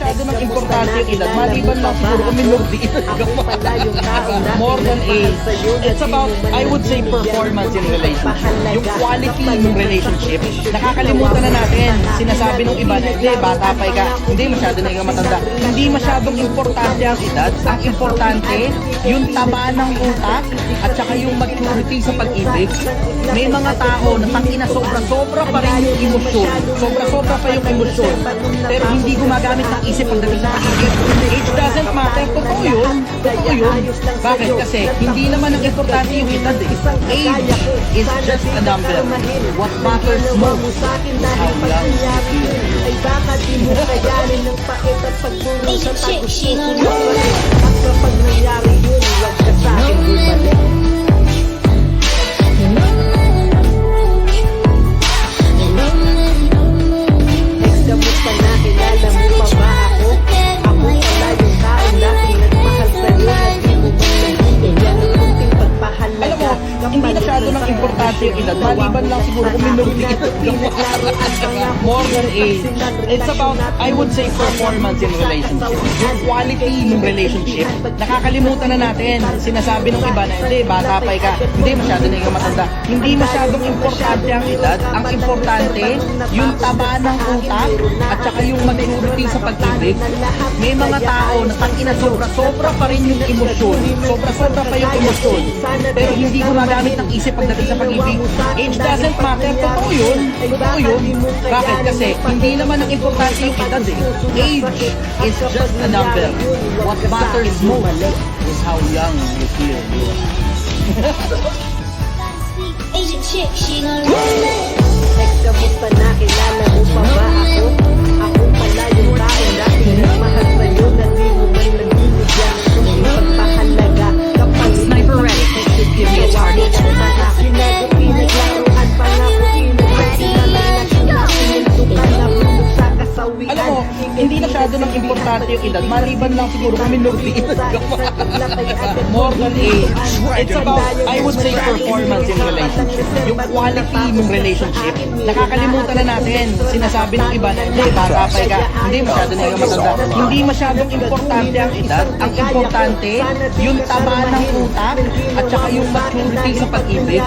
masyado ng importante yung edad. Maliban lang siguro kung minority more than age. It's about, I would say, performance in relationship. Yung quality ng relationship. Nakakalimutan na natin. Sinasabi ng iba na, hindi, bata pa ka. Hindi, masyado na ikaw matanda. Hindi masyadong importante ang edad. Ang importante, yung taba ng utak at saka yung maturity sa pag-ibig. May mga tao na tangina sobra-sobra pa rin yung emosyon. Sobra-sobra pa yung emosyon. Pero hindi gumagamit ng isip pagdating sa pag-ibig. Age doesn't matter. Totoo yun. Totoo yun. Bakit? Kasi hindi naman ang importante yung edad eh. Age is just a number. What matters most is how young you feel. Ay baka di mo kayanin ng pait at pagburo sa tagustuhan. At kapag nangyari yun, huwag ka sa akin bumalik. Next na mo pa na, kilala mo pa ba ako? Ako pala yung taong dating nagmahal sa'yo na di mo man nabibigyan ng kunting pagpahalaga. Alam mo, hindi masyado ng importante yung edad. Maliban lang siguro kung minority. More than age. It's about, I would say, performance in relationship. Yung quality ng relationship. Nakakalimutan na natin. Sinasabi ng iba na, hindi, bata pa ka. Hindi, masyado na ikaw matanda. Hindi masyadong importante ang edad. Ang importante, yung taba ng utak at saka yung maturity sa pag-ibig. May mga tao na tangina sobra-sobra pa rin yung emosyon. Sobra-sobra pa yung emosyon. Pero hindi gumagamit ng isip pagdating sa pag-ibig. Age doesn't matter. Totoo yun. Totoo yun. Bakit? Kasi hindi naman ang importante yung edad eh. Age is just a number. What matters most is how young you feel. Asian chick, she gon' roll it. Next ka mo pa na, kilala mo pa ba ako? Ako pala yung taong dating nagmahal sa'yo na di mo man nabibigyan ng kunting pagpahalaga. Kapag Sniper ready. Give me a target. Pinaglaruan pa nga po Alam mo, hindi masyado ng importante yung edad. Maliban lang siguro kung minority. More than age. It's about, I would say, performance in relationship. Yung quality ng relationship. Nakakalimutan na natin. Sinasabi ng iba na, hindi, bata pa ka. Hindi, masyado na ikaw matanda. Hindi masyadong importante ang edad. Ang importante, yung taba ng utak at saka yung maturity sa pag-ibig.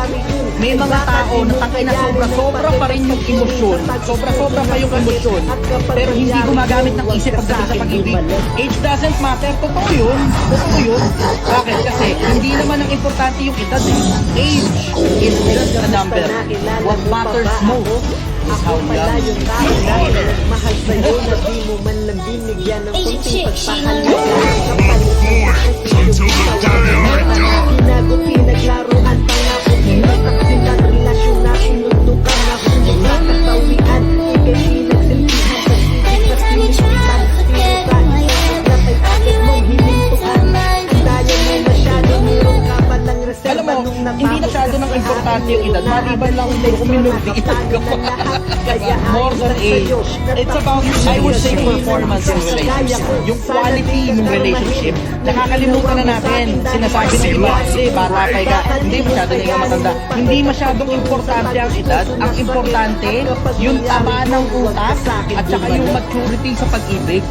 May mga tao na tangina sobra-sobra pa rin yung emosyon. Sobra-sobra pa yung emosyon. Pero hindi gumagamit ng isip pagdating sa pag-ibig. Age doesn't matter. Totoo yun. Totoo yun. Bakit? Kasi hindi naman ang importante yung edad eh. Age is just a number. What matters most is how young you feel. Mahal sa'yo na di mo man lang binigyan ng kunting pagpahalaga. Kapalit mo Ginago, pinaglaruan pa nga po. Pinataksin ang relasyon na pinuntukan na hulog sa kasawian. Ika'y pinagsilbihan sa sisig sa sinipitan. Pero sa isang natay agad mong hinintuan. Ang daya mo masyado, meron ka pa lang reserva. Alam mo, hindi masyado ng importante yung edad. Maliban lang siguro kung minority. More than age. It's about, I would say, performance in relationship. Yung quality ng relationship. Nakakalimutan na natin. Sinasabi ng iba, hindi, bata pa ka. Hindi, masyado na ikaw matanda. Hindi masyadong importante ang edad. Ang importante, yung taba ng utak at saka yung maturity sa pag-ibig.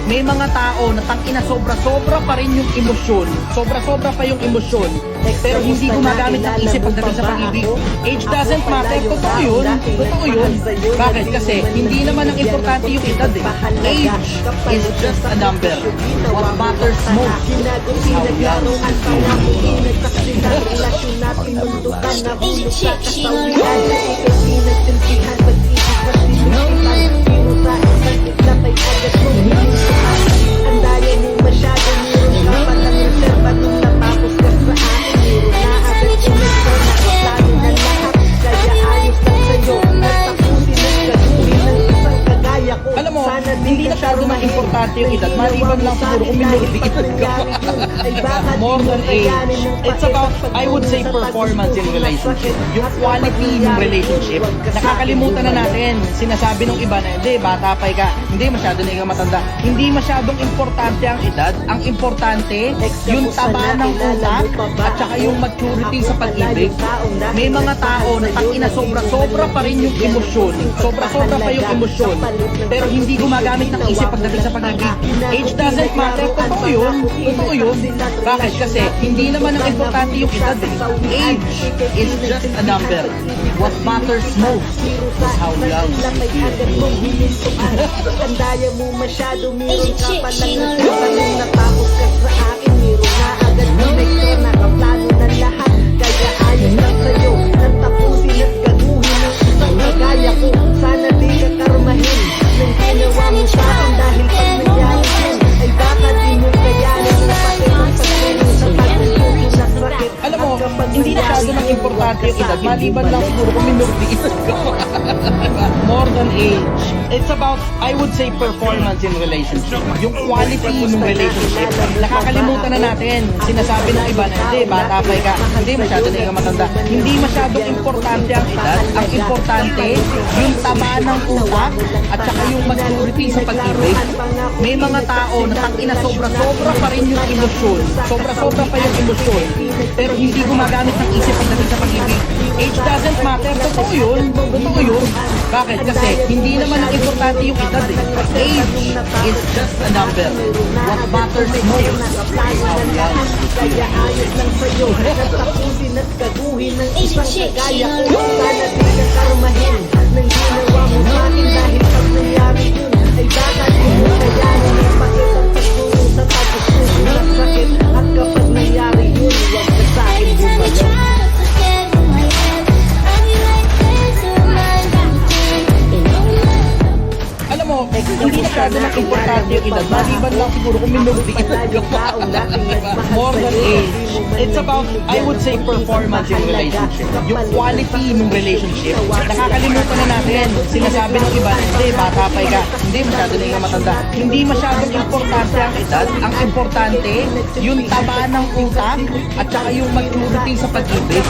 May mga tao na tangina sobra-sobra pa rin yung emosyon. Sobra-sobra pa yung emosyon. Pero hindi gumagamit ng isip pagdating sa pag-ibig. Age doesn't matter. Totoo yun. Totoo yun. Bakit? Kasi hindi naman ang importante yung edad eh. Age is just a number. What matters most is how young you feel. Asian chick, she gon' roll it. Ang daya mo masyado, meron ka pa lang reserva. Nung natapos ka sa akin, meron na agad umekso na plano na lahat. Kaya ayos lang sa'yo at tapusin at gagawin ng isang kagaya ko. Alam mo, hindi masyado ng importante yung edad. Maliban lang siguro kung minority. More than age. It's about, I would say, performance in relationship. Yung quality ng relationship. Nakakalimutan na natin. Sinasabi ng iba na, hindi, bata pa ka. Hindi, masyado na ikaw matanda. Hindi masyadong importante ang edad. Ang importante, yung taba ng utak at saka yung maturity sa pag-ibig. May mga tao na tangina sobra-sobra pa rin yung emosyon. Sobra-sobra pa yung emosyon. Pero hindi gumagamit ng isip pagdating sa pag-ibig. Age doesn't matter. Totoo yun. Totoo yun. Bakit? Kasi hindi naman ang importante yung edad eh. Age is just a number. What matters most is how young you feel. Kandaya mo masyado, meron ka palang nagkakalong natapos ka sa akin, meron na agad ng extra, nakaplano na lahat, kaya ayos lang sa'yo, nang tapusin at gaguhin ng isang kagaya ko, sana di ka karmahin, nang ginawa mo sa akin dahil pag nangyari yun, ay baka di mo kayanin ng pati ng pagkainin sa pagkainin na sakit. Alam mo, hindi masyado nang importante yung edad. Maliban lang siguro kung minurdi edad ka. More than age. It's about, I would say, performance in relationship. Yung quality ng relationship. Nakakalimutan na natin. Sinasabi ng iba na, hindi, bata pa ka. Hindi, masyado na yung matanda. Hindi masyadong importante ang edad. Ang importante, yung taba ng utak at saka yung maturity sa pag-ibig. May mga tao na tangina sobra-sobra pa rin yung emosyon. Sobra-sobra pa yung emosyon. Pero hindi gumagamit ng isip pagdating sa pag-ibig. Age doesn't matter. Totoo yun. Totoo yun. Bakit? Kasi hindi naman ang importante yung edad eh. Age is just a number. What matters most is how young you feel. Kaya ayos lang sa'yo, natapusin at gaguhin ng isang kagaya ko, sana di ka karmahin, nang ginawa mo sa akin dahil pag nangyari yun, ay baka di mo kayanin ang pakit at pagtulong sa pagkususo ng sakit, at kapag nangyari yun, huwag ka sa akin bumalik. Alam mo, hindi masyado nang importante yung edad. Maliban lang siguro kung minurdi edad ka. More than age. It's about, I would say, performance in relationship. Yung quality ng relationship. Nakakalimutan na natin. Sinasabi ng iba, hindi, bata pa ka. Hindi, masyado na yung matanda. Hindi masyadong importante ang edad. Ang importante, yung taba ng utak at saka yung maturity sa pag-ibig.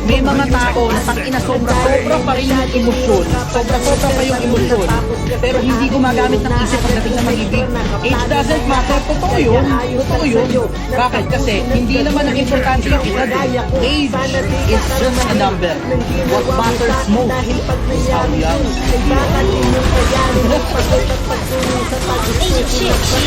May mga tao na tangina sobra-sobra pa rin yung emosyon. Sobra-sobra pa yung emosyon. Pero hindi gumagamit ng isip pagdating sa pag-ibig. Age doesn't matter. Totoo yun. Totoo yun. Bakit? Kasi hindi naman ang importante yung edad eh. Age is just a number. What matters most is how young you feel. Asian chick, she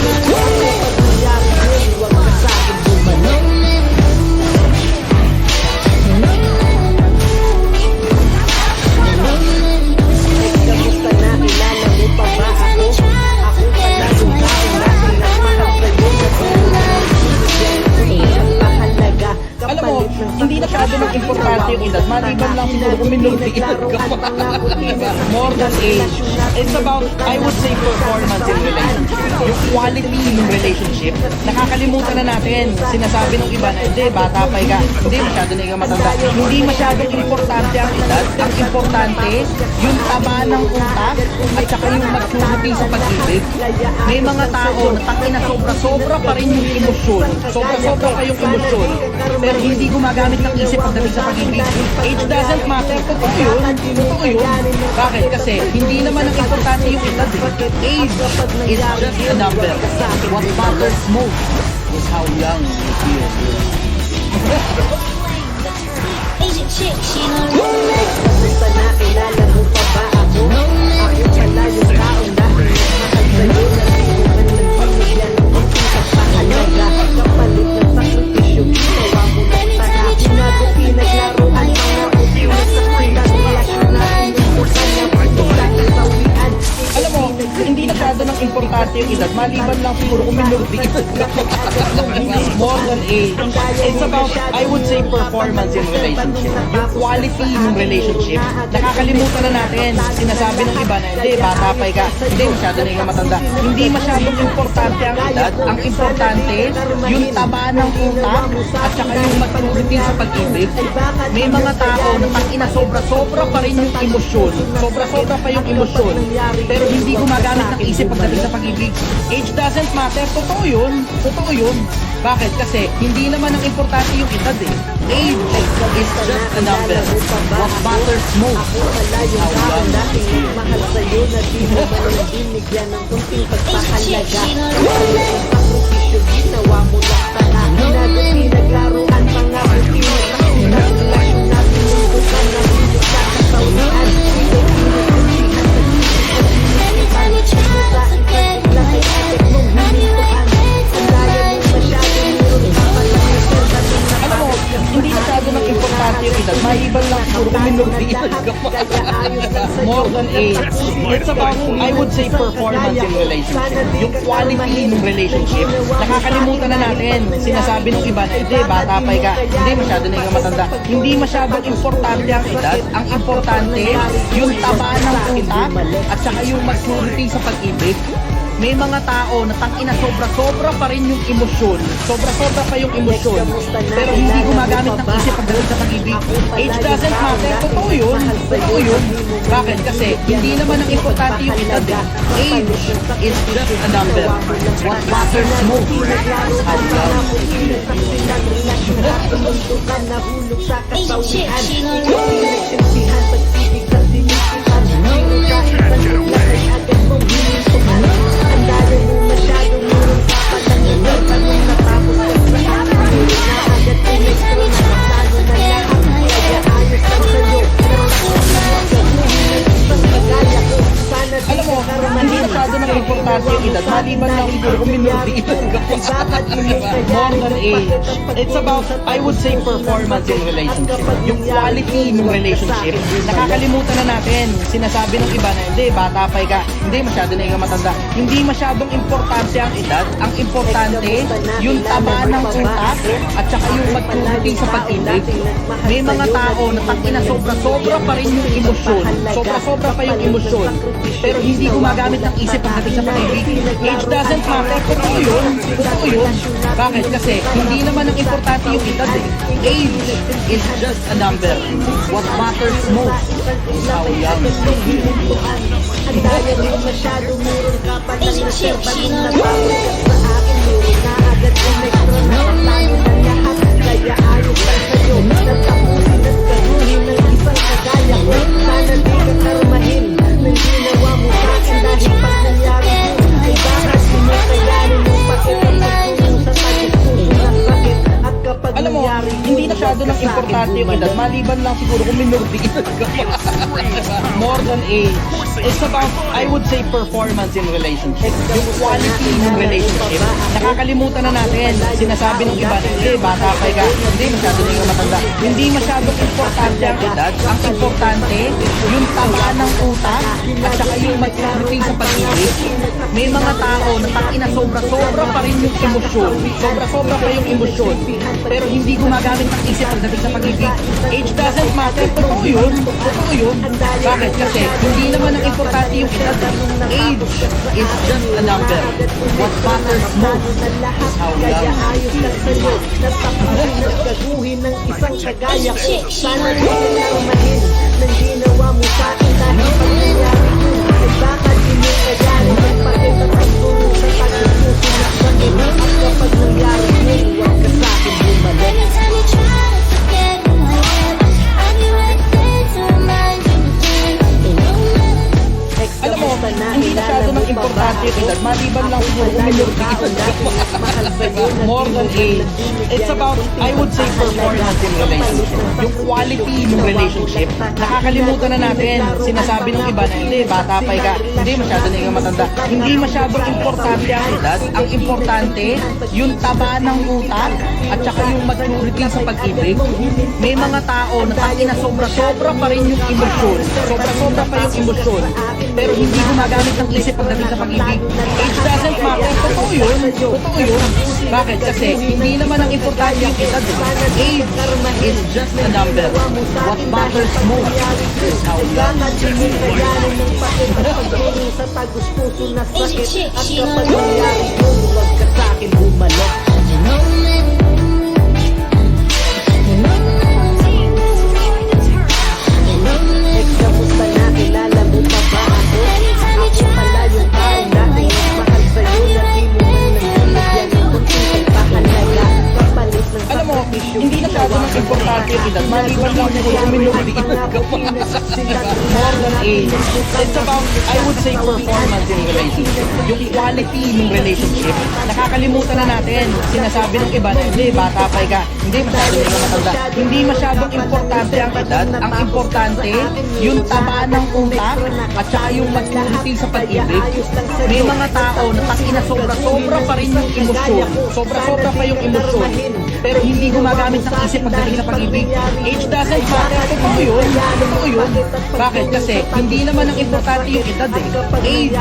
Alam mo, hindi na masyado nang importante yung edad. Maliban lang siguro kung minurdi edad ka. More than age. It's about, I would say, performance in relationship. Yung quality ng relationship. Nakakalimutan na natin. Sinasabi ng iba na, hindi, bata pa ka. Hindi, masyado na yung matanda. Hindi masyadong importante ang edad. Ang importante, yung taba ng utak at saka yung maturity sa pag-ibig. May mga tao na tangina sobra-sobra pa rin yung emosyon. Sobra-sobra pa yung emosyon. Pero hindi gumagamit ng isip pagdating sa pag-ibig. Age doesn't matter. Totoo yun. Totoo yun. Bakit? Kasi hindi naman ang importante yung edad eh. Age is just a number. What matters most is how young you feel. Asian chick, she Basta nakilala mo pa ba ako? Ako pala yung taong dahil mahal sa'yo, nalimutan ng binigyan ng kunting pagpahalaga, kapalit ng sakripisyo, ginawa mo ng tara, pinago pinaglaruan, mga upiwas sa kailang relasyon natin, yung bukan na pagtula ng sawian. Alam mo, hindi na masyado nang importante yung edad. Maliban lang siguro kung minurdi edad ka. More than age. It's about, I would say, performance in relationship. Yung quality ng relationship. Nakakalimutan na natin. Sinasabi ng iba na, hindi, bata pa ka. Hindi, masyado na yung matanda. Hindi masyadong importante ang edad. Ang importante, yung taba ng utak at saka yung maturity sa pag-ibig. May mga tao na tangina sobra-sobra pa rin yung emosyon. Sobra-sobra pa yung emosyon. Pero hindi gumagamit ng isip pagdating sa pag-ibig. Age doesn't matter. Totoo yun. Totoo yun. Bakit? Kasi hindi naman ang importante yung edad eh. Age is just a number. What matters most is how young you feel. Mahal sa'yo na di mo man binigyan ng kunting pagpahalaga. Sakripisyo, ginawa mo lang tara. Pinago pinaglaruan, mga upiwas sa kailang relasyon natin, yung bukan na hindi sa kasawian. Hindi pinupuntihan sa say performance in relationship. Yung quality ng relationship, nakakalimutan na natin. Sinasabi ng iba na, hindi, bata pa ka, hindi masyado na ikaw matanda. Hindi masyadong importante ang edad. Ang importante, yung taba ng utak at saka yung maturity sa pag-ibig. May mga tao na tangina sobra-sobra pa rin yung emosyon. Sobra-sobra pa yung emosyon. Pero hindi gumagamit ng isip pagdating sa pag-ibig. Age doesn't matter. Totoo yun. Totoo yun. Bakit? Kasi hindi naman ang importante yung edad eh. Age is just a number. What matters most is how young. Asian chick, she know Alam mo, hindi masyado nang importante yung edad. Maliban lang siguro kung minurdi edad ka pa. More than age. It's about, I would say, performance in relationship. Yung quality ng relationship, nakakalimutan na natin. Sinasabi ng iba na, hindi, bata pa ka, hindi masyado na ikaw matanda. Hindi masyadong importante ang edad. Ang importante, yung taba ng utak at saka yung maturity sa pag-ibig. May mga tao na tangina sobra-sobra pa rin yung emosyon. Sobra-sobra pa yung emosyon. Pero hindi gumagamit ng isip pagdating sa pag-ibig. Age doesn't matter. Totoo yun. Totoo yun. Bakit? Kasi hindi naman ang importante yung edad eh. Age is just a number. What matters most is how young. Asian chick, she know Alam mo, hindi masyado nang importante yung edad. Maliban lang siguro kung minurdi edad ka pa. More than age. It's about, I would say, performance in relationship. Yung quality ng relationship, nakakalimutan na natin. Sinasabi ng iba, hindi, bata pa ka, hindi masyado na ikaw matanda. Hindi masyadong importante ang edad. Ang importante, yung taba ng utak at saka yung maturity sa pag-ibig. May mga tao na tangina sobra-sobra pa rin yung emosyon. Sobra-sobra pa yung emosyon. Pero hindi gumagamit ng isip pagdating sa pag-ibig. Age doesn't matter. Totoo yun. Totoo yun. Bakit? Kasi hindi naman ang importante yung edad. Age is just a number. What matters most is how young. ng isang kagaya ko. Sana rin narmahin ng ginawa mo sa akin dahil pangyayari yun ay baka di mo kayanin ang pakit at pagtulong sa pagpupuso na sakit. At kapag nangyari yun, huwag ka sa akin bumalik. anytime you try to forget who I am, I'll be right there to remind you again. Alam mo, hindi masyado nang importante yung edad. Maliban lang siguro kung minurdi edad ka pa. More than age. It's about, I would say, performance in relationship. Yung quality ng relationship, nakakalimutan na natin. Sinasabi ng iba na, hindi, bata pa ka, hindi masyado na ikaw matanda. Hindi masyadong importante ang edad. Ang importante, yung taba ng utak at saka yung maturity sa pag-ibig. May mga tao na tangina sobra-sobra pa rin yung emosyon. Sobra-sobra pa yung emosyon. Pero hindi gumagamit ng isip pagdating sa pag-ibig. Age doesn't matter. Totoo yun. Totoo yun. Bakit? Kasi hindi naman ang importante yung edad. Age is just a number. What matters most is how young. Asian chick, she know Huwag ka sa akin bumalik. Kamusta na? Kilala mo pa ba ako? Ako pala yung tao na mahal sa'yo na di mo man naglalagyan ng kunting pagpahalaga. Kapalit ng Alam mo, hindi masyado nang importante yung edad. Maliban lang siguro kung minurdi edad ka pa. More than age. It's about, I would say, performance in relationship. Yung quality ng relationship, nakakalimutan na natin. Sinasabi ng iba na, hindi, bata pa ka, hindi masyado na ikaw matanda. Hindi masyadong importante ang edad. Ang importante, yung taba ng utak at saka yung maturity sa pag-ibig. May mga tao na tangina sobra-sobra pa rin yung emosyon. Sobra-sobra pa yung emosyon. Pero hindi gumagamit ng isip pagdating sa pag-ibig. Age doesn't matter. Totoo yun. Totoo yun. Bakit? Kasi hindi naman ang importante yung edad eh. Age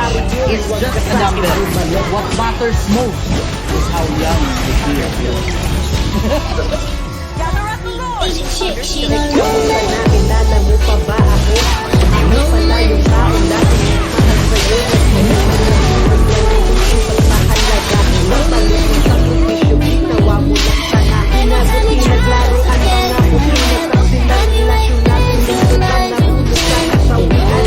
is just a number. What matters most is how young you feel. She don't know. Nakilala mo pa ba ako? Ako pala yung taong dati mahal sa'yo. Pagpahalaga, mapalit mo sa propisyo, ginawa mo lang sana. Pinagot, pinaglaruan, pangako, pinagsaksilan, relasyon natin, minsan na nahulog sa kasawian.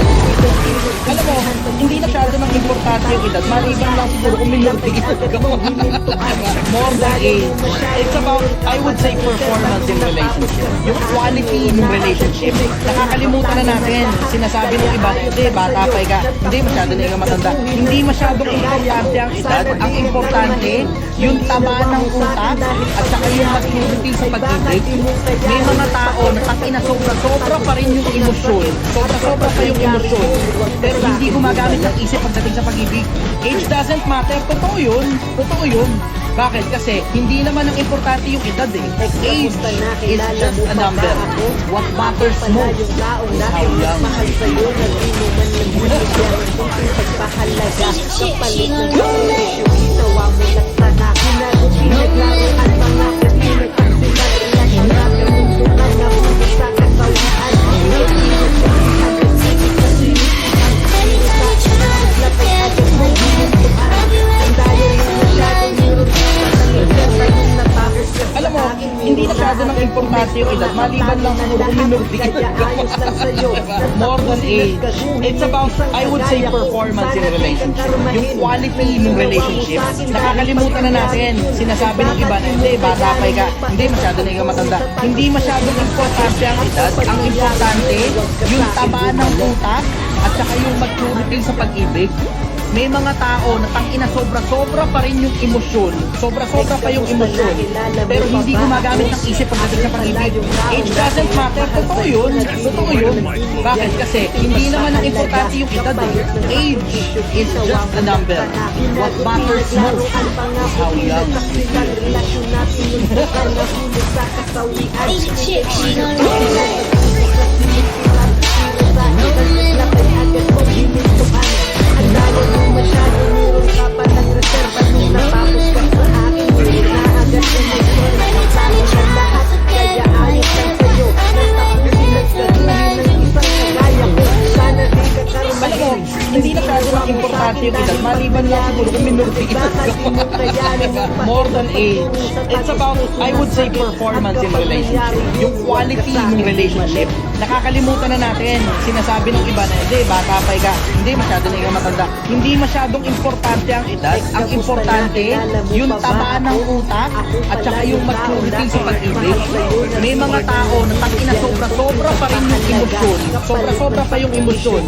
Alam mo, hindi na masyado ng importante yung edad. Maliban lang siguro kung minurti edad ka mo. More than age. It's about, I would say, performance in relationship. Yung quality ng relationship. Nakakalimutan na natin. Sinasabi ng iba, hindi, bata pa ka. Hindi, masyado na ikaw matanda. Hindi masyadong importante ang edad. Ang importante, yung tama ng utak at saka yung maturity sa pag-ibig. May mga tao na takina sobra-sobra pa rin yung emosyon. Sobra-sobra pa yung emosyon. Pero hindi gumagamit ng isip pagdating sa pag-ibig. Age doesn't matter. Totoo yun. Totoo yun. Bakit? Kasi hindi naman ang importante yung edad eh. Age is just a number. What matters most is how young mahal sa'yo, nagino man lang binigyan kung pagpahalaga. Kapalit ng propisyo, ginawa mo lang sana. Pinagot, pinaglaruan, pangako, pinagsaksilan, relasyon natin, mundo na nahulog sa kasawian. Alam mo, hindi na masyado ng importante yung edad. Maliban lang siguro kung minurti edad ka. More than age. It's about, I would say, performance in relationship. Yung quality ng relationship. Nakakalimutan na natin. Sinasabi ng iba, hindi, bata pa ka. Hindi, masyado na ikaw matanda. Hindi masyadong importante ang edad. Ang importante, yung taba ng utak at saka yung maturity sa pag-ibig. May mga tao na tangina sobra-sobra pa rin yung emosyon. Sobra-sobra pa yung emosyon. Pero hindi gumagamit ng isip pagdating sa pag-ibig. Age doesn't matter. Totoo yun. Totoo yun. Bakit? Kasi hindi naman ang importante yung edad eh. Age is just a number. What matters most is how young you feel. Relasyon natin yung bukan na hulog sa kasawian. She don't know. Lapay agad mo, hinintuan. Ang dami mo masyado, meron ka pa ng reserva. Nung natapos ka sa akin, meron na agad mo may pera. Kasama na lahat, kaya ayos lang sa'yo. Natapusin at gagawin ng isang kagaya ko. Sana di ka Alam mo, karumahin. hindi na masyado ng importante yung edad. Maliban lang siguro kung minurti edad ka mo. More than age. It's about, I would say, performance in relationship. Yung quality ng relationship. Nakakalimutan na natin. Sinasabi ng iba na, hindi, bata pa ka. Hindi, masyado na ikaw matanda. Hindi masyadong importante ang edad. Ang importante, yung tama ng utak at saka yung maturity sa pag-ibig. May mga tao na takina sobra-sobra pa rin yung emosyon. Sobra-sobra pa yung emosyon.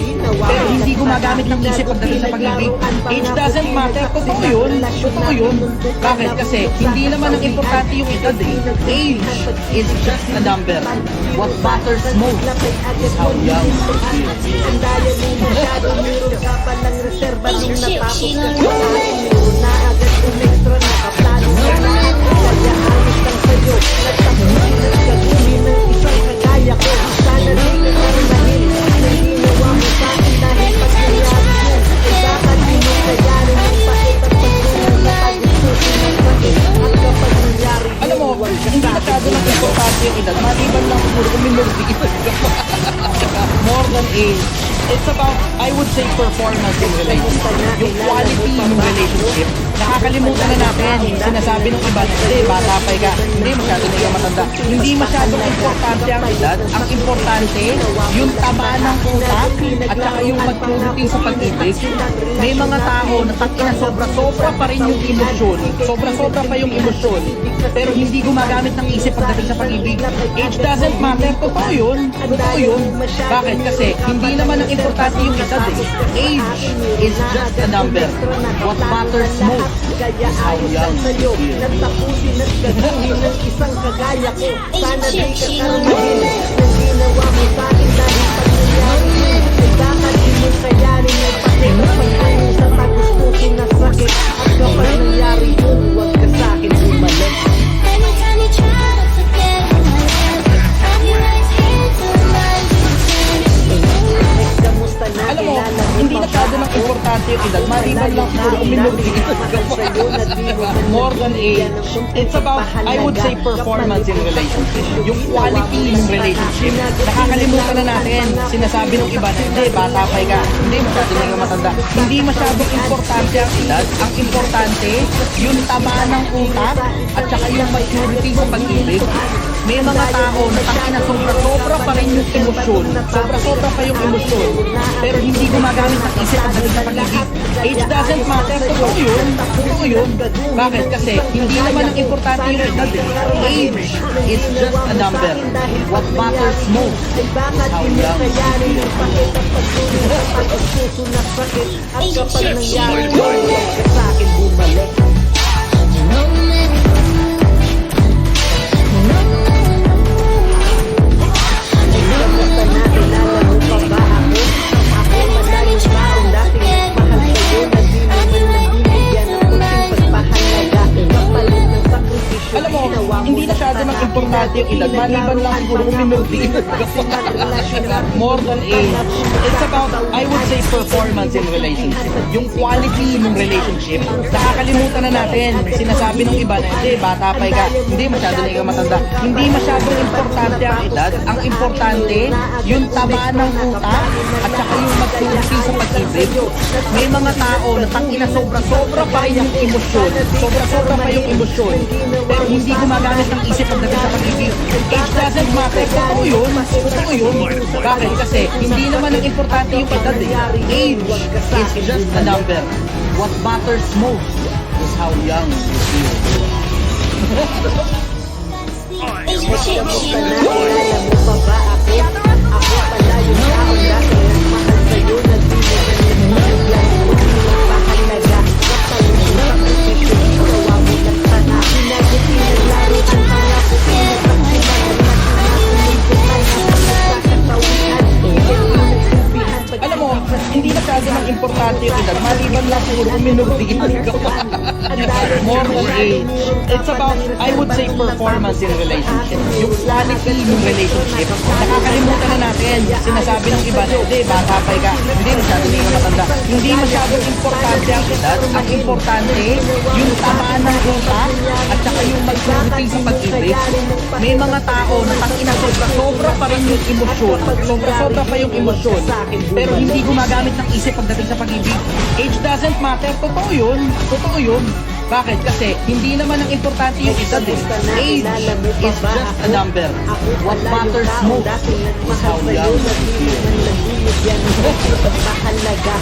Pero hindi gumagamit ng isip pagdating sa pag-ibig. Age doesn't matter. Totoo yun. Totoo yun. Bakit? Kasi hindi naman ang importante yung edad eh. Age is just a number. What matters most is how young you feel. Ang daya mo masyado, meron ka pa ng reserva. Nung natapos ka sa akin, meron na agad yung extra. Nakaplano na lahat, kaya ayos lang sa'yo. Nagtapusin at gagawin ng isang kagaya ko. Sana di ka karumahin ang ginawa mo sa'kin. Dahil pag nangyari yun, ay dapat di mo kayanin ang pakit at pagkulang na tagustusin ng sakit. At kapag nangyari yun, Alam mo, hindi masyado ng importante yung edad. Maliban lang siguro kung minurti edad ka mo. More than age. It's about, I would say, performance in relationship. Yung quality ng relationship. Nakakalimutan na natin. Sinasabi ng iba, hindi, bata pa ka. Hindi, masyado na ikaw matanda. Hindi masyadong importante ang edad. Ang importante, yung tama ng utak at saka yung maturity sa pag-ibig. May mga tao na takina sobra-sobra pa rin yung emosyon. Sobra-sobra pa yung emosyon. Pero hindi gumagamit ng isip pagdating sa pag-ibig. Age doesn't matter. Totoo yun. Totoo yun. Bakit? Kasi hindi naman ang importante yung edad eh. Age is just a number. What matters most is how young you feel. Nagtapusin at gagawin ng isang kagaya ko. Sana di ka karumahin ang ginawa mo sa'kin. Dahil pag nangyari yun, ay dapat di mo kayanin ang pakit at pagkain sa tagustusin na sakit. At kapag nangyari yun, huwag ka sa'kin bumalik. Every time you try to forget my love, I'll be right here to remind you again. Kamusta na Alam mo, kilala mo hindi pa na masyado ba ng kung minor the edad ka pa. More than age. It's about, I would say, performance in relationship. Yung quality ng relationship. Nakakalimutan na natin. Sinasabi ng iba na, hindi, bata pa ka. Hindi, masyado na nga matanda. Hindi masyadong importante ang edad. Ang importante, yung tama ng utak at saka yung maturity sa pag-ibig. May mga tao na tangina sobra-sobra pa rin yung emosyon. Sobra-sobra pa yung emosyon. Pero hindi gumagamit ng isip at sa pag-ibig. Age doesn't matter. Totoo yun. Totoo yun. Bakit? Kasi hindi naman ang importante yung edad. Age is just a number. What matters most is how young you Ay, shit, shit. Sa akin bumalik. Alam mo, hindi masyado nang importante yung edad. Maliban lang siguro kung minor the edad ka pa. More than age. It's about, I would say, performance in relationship. Yung quality ng relationship. Nakakalimutan na natin. Sinasabi ng iba na, hindi, bata pa ka. Hindi, masyado na ikaw matanda. Hindi masyadong importante ang edad. Ang importante, yung tama ng utak at saka yung maturity sa pag-ibig. May mga tao na tangina sobra-sobra pa rin yung emosyon. Sobra-sobra pa yung emosyon. Pero hindi gumagamit ng isip pagdating sa pag-ibig. Age doesn't matter. Totoo yun. Totoo yun. Bakit? Kasi hindi naman ang importante yung edad eh. Age is just a number. What matters most is how young you feel. Ay, shit, shit. Alam mo pa ba ako? Ako pala yung tao dati nagmahal sa'yo. Nagbibigyan mo mahalaga. Kapalimutan ang sisyon. Gawa mo lang sana. Sinagot, pinaglaro ang tanga ko. Alam mo, hindi masyado nang importante yung edad. Maliban lang siguro kung minor the edad ka pa. More than age. It's about, I would say, performance in relationship. Yung quality ng relationship. Nakakalimutan na natin. Sinasabi ng iba na, hindi, bata pa ka. Hindi, masyado na ikaw matanda. Hindi masyadong importante ang edad. Ang importante, yung tama ng utak at saka yung maturity sa pag-ibig. May mga tao na tangina sobra-sobra pa rin yung emosyon. Sobra-sobra pa yung emosyon. Pero hindi gumagamit ng isip pagdating sa pag-ibig. Age doesn't matter. Totoo yun. Totoo yun. Bakit? Kasi hindi naman ang importante yung edad eh. Age is just a number. What matters most is how young you feel. Mahalaga.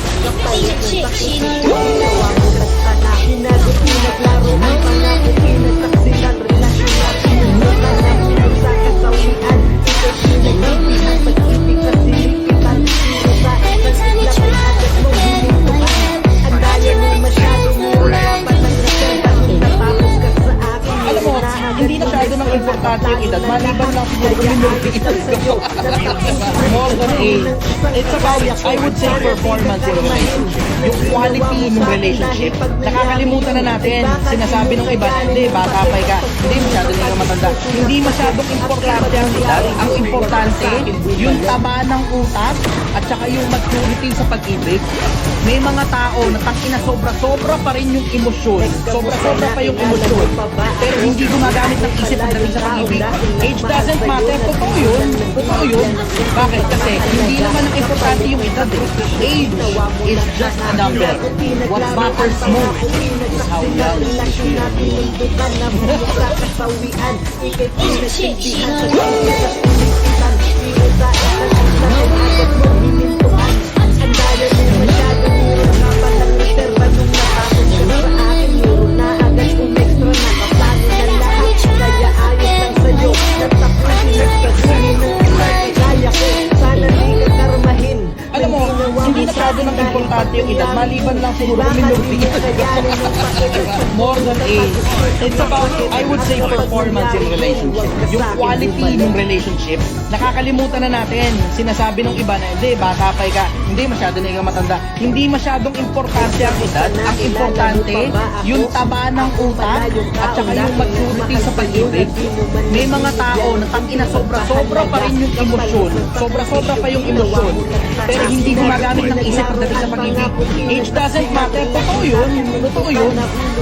Ay, shit, shit. Gawa mo lang sana. Sinagot, pinaglaro ang pangako. Pinagsaksilan relasyon natin. Mula na hinag sa kasawian. Ito pinagbibihan. Pag-ibig na silipitan. Sino sa isang lapay agad mo hinintuan. Ang daya mo masyado mura. Patang resenta nung natapos ka sa akin. Alam mo, hindi masyado nang importante yung edad. Maliban lang siguro kung minor the edad ka pa. More than age. It's about, I would say, performance in relationship. Yung quality ng relationship. Nakakalimutan na natin. Sinasabi ng iba na, hindi, bata pa ka. Hindi, masyado na ikaw matanda. Hindi masyadong importante ang edad. Ang importante, yung tama ng utak at saka yung maturity sa pag-ibig. May mga tao na tangina sobra-sobra pa rin yung emosyon. Sobra-sobra pa yung emosyon. Pero hindi gumagamit ng isip pagdating sa pag-ibig. Age doesn't matter. Totoo yun. Totoo yun. Bakit? Kasi hindi naman ang importante yung edad eh. Age is just a number. What matters most is how young you feel. Ay, shit, shit. Alam mo, hindi masyado nang importante yung edad. Maliban lang siguro kung minor the edad ka pa. More than age. It's about, I would say, performance in relationship. Yung quality ng relationship, nakakalimutan na natin. Sinasabi ng iba na, hindi, bata pa ka, hindi masyado na ikaw matanda. Hindi masyadong importante ang edad. Ang importante, yung taba ng utak at saka yung maturity sa pag-ibig. May mga tao na tangina sobra-sobra pa rin yung emosyon. Sobra-sobra pa yung emosyon. Pero hindi gumagamit ng isip pagdating sa pag-ibig. Age doesn't matter. Totoo yun. Totoo yun.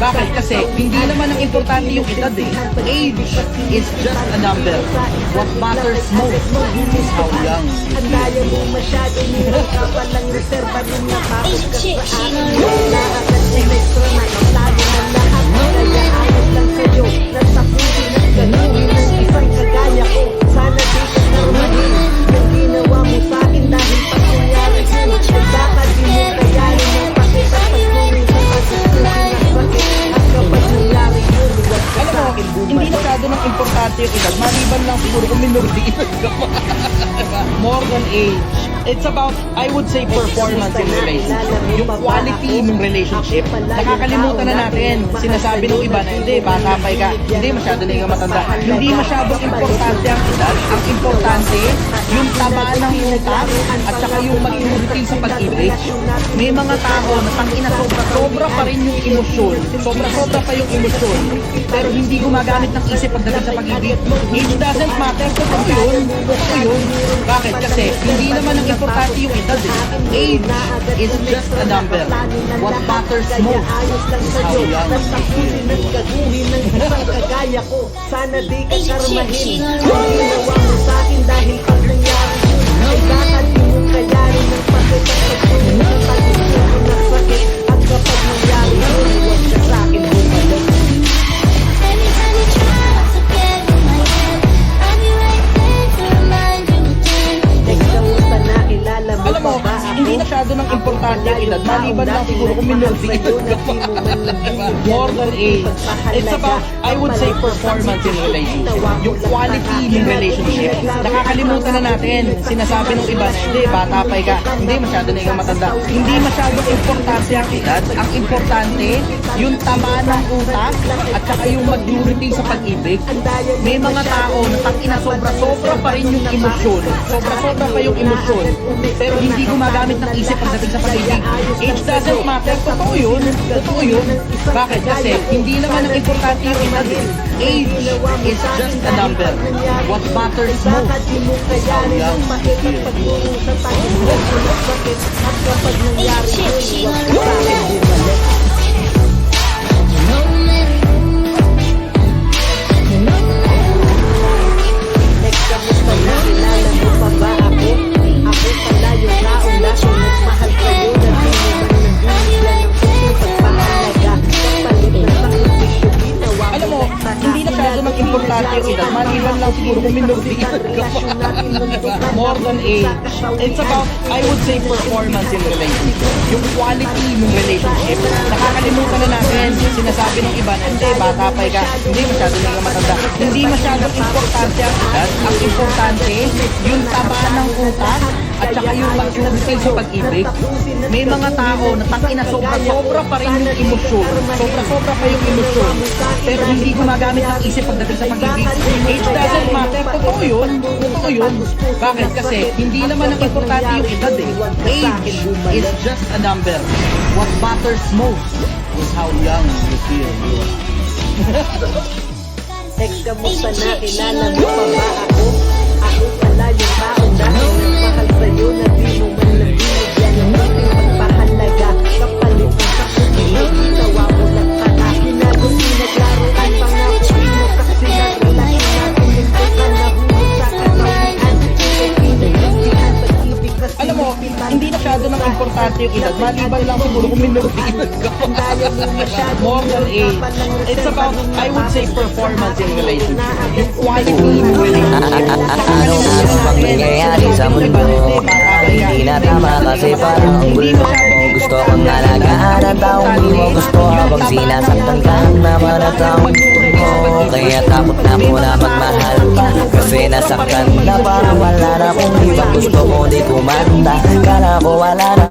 Bakit? Kasi hindi naman ang importante yung edad eh. Age is just a number. What matters most is how young you Ang daya mo masyado nirang ka palang reserva nung napapos ka sa akin. Wala agad yung extra na kaplano ng lahat. Kaya ayos lang sa'yo. Natapusin at ganuhin ng isang kagaya ko. Sana di ka karmahin. Yung ginawa mo sa'kin dahil pag nangyari yun. Nagkakad di mo kayanin ng pakit at pagkuhin sa pagkuhin ng sakit. At kapag nangyari yun, huwag ka Alam mo, sa'kin hindi bumalik. masyado ng importante yung edad. Maliban lang siguro kung minority edad ka pa. More than age. It's about, I would say, performance in relationship. Yung quality ng relationship, nakakalimutan na natin. Sinasabi ng iba na, hindi, bata pa ka, hindi masyado na ikaw matanda. Hindi masyadong importante ang edad. Ang importante, yung taba ng utak at saka yung maturity sa pag-ibig. May mga tao na tangina sobra-sobra pa rin yung emosyon. Sobra-sobra pa yung emosyon. Pero hindi gumagamit ng isip pagdating sa pag-ibig. Age doesn't matter. Totoo yun. Totoo yun. Bakit? Kasi hindi naman ang importante yung edad eh. Age is just a number. What matters most is how young you Natapusin at gaguhin ng isang kagaya ko. Sana di ka karmahin. Yung ginawa mo sa'kin dahil pag nangyari yun. Ay kakad di mo kayanin ng pakit at pagkuhin ng pag-isip mo ng sakit. At kapag nangyari yun, huwag ka sa'kin bumalik. Anytime you try to get in my head, I'll be right there to remind you again. Nagkamusta na kilala mo Alam mo, pa ba ako? hindi masyado ng importante yung edad. Maliban lang siguro kung minority edad ka pa. More than age. It's about, I would say, performance in relationship. Yung quality ng relationship, nakakalimutan na natin. Sinasabi ng iba na, hindi, bata pa ka, hindi masyado na ikaw matanda. Hindi masyadong importante ang edad. Ang importante, yung taba ng utak at saka yung maturity sa pag-ibig. May mga tao na tangina sobra-sobra pa rin yung emosyon. Sobra-sobra pa yung emosyon. Pero hindi gumagamit ng isip pagdating sa pag-ibig. Age doesn't matter. Totoo yun. Totoo yun. Bakit? Kasi hindi naman ang importante yung edad eh. Age is just a number. What matters most is how young you feel. At kapag nangyari yun, huwag ka sa'kin bumalik. Nagkamusta na kilala mo pa ba ako? Ako pala yung taong lagi nagmahal sa'yo na di mo man nabibigyan ng kunting pagpahalaga. Kapalit na sakripisyo, ginawa Alam mo, lang para hindi masyado ng importante yung edad. Maliban lang siguro kung minority edad ka pa. More than age. It's about, I would say, performance in relationship. Yung quality ng relationship, nakakalimutan na natin. Sinasabi ng iba na, hindi, bata pa ka, hindi masyado na ikaw matanda. Hindi masyadong importante ang edad. Ang importante, yung taba ng utak at saka yung maturity sa pag-ibig. May mga tao na tangina sobra-sobra pa rin yung emosyon. Sobra-sobra pa yung emosyon. Pero hindi gumagamit ng isip pagdating sa pag-ibig. Age doesn't matter. Totoo yun. Totoo yun. Bakit? Kasi hindi naman ang importante yung edad eh. Age is just a number. What matters most is how young you feel. Nagkamusta na kilala mo pa ba ako? Ako pala yung taong dahil nagmahal sa'yo na di mo man lang binigyan ng kunting pagpahalaga. Kapalit ng sakripisyo, ginawa mo lang pala. Ginago pinaglaruan, pangako pinagsaksi na relasyon natin. Nito ka nahulog sa kasawian. Ikaw pinagsaksihan, pag-ibig kasi Alam mo, hindi masyado ng importante yung edad. Maliban lang siguro kung minority edad ka pa. More than age. It's about, I would say, performance in relationship. Yung quality ng relationship. Ano ang pangyayari sa mundo? Hindi na tama kasi parang ang gulo. Gusto kong alagaan at taong di mo gusto habang sinasaktan ka naman at taong mo. Kaya takot na ako na magmahal pa kasi nasaktan na parang wala na kung ibang gusto mo di kumanda. Kala ko wala na